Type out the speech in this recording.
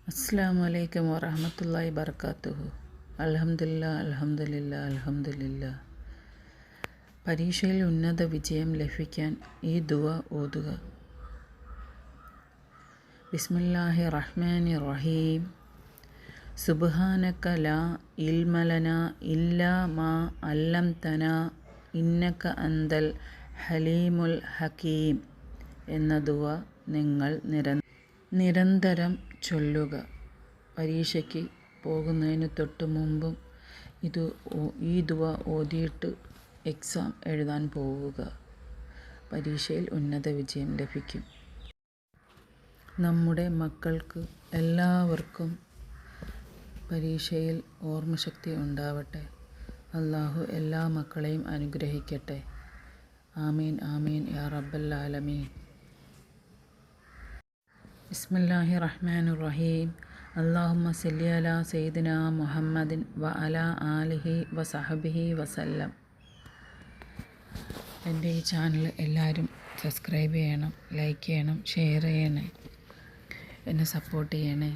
അസ്സലാമു അലൈക്കും വറഹ്മത്തുള്ളാഹി വബറകാതുഹു. അൽഹംദുലില്ലാ. പരീക്ഷയിൽ ഉന്നത വിജയം ലഭിക്കാൻ ഈ ദുആ ഓതുക. ബിസ്മില്ലാഹിർ റഹ്മാനിർ റഹീം. സുബ്ഹാനക ലാ ഇൽമ ലനാ ഇല്ലാ മാ അല്ലംതനാ ഇന്നക അന്തൽ ഹലീമുൽ ഹകീം എന്ന ദുആ നിങ്ങൾ നിരന്തരം ചൊല്ലുക. പരീക്ഷയ്ക്ക് പോകുന്നതിന് തൊട്ട് മുമ്പും ഈ ദുആ ഓതിയിട്ട് എക്സാം എഴുതാൻ പോവുക. പരീക്ഷയിൽ ഉന്നത വിജയം ലഭിക്കും. നമ്മുടെ മക്കൾക്ക് എല്ലാവർക്കും പരീക്ഷയിൽ ഓർമ്മശക്തി ഉണ്ടാവട്ടെ. അല്ലാഹു എല്ലാ മക്കളെയും അനുഗ്രഹിക്കട്ടെ. ആമീൻ ആമീൻ യാ റബ്ബൽ ആലമീൻ. ബിസ്മില്ലാഹിർ റഹ്മാനിർ റഹീം. അല്ലാഹുമ്മ സല്ലി അലാ സയ്യിദിനാ മുഹമ്മദിൻ വ അലാ ആലിഹി വ സഹബിഹി വസല്ലം. എൻ്റെ ഈ ചാനൽ എല്ലാവരും സബ്സ്ക്രൈബ് ചെയ്യണം, ലൈക്ക് ചെയ്യണം, ഷെയർ ചെയ്യണേ, എന്നെ സപ്പോർട്ട് ചെയ്യണേ.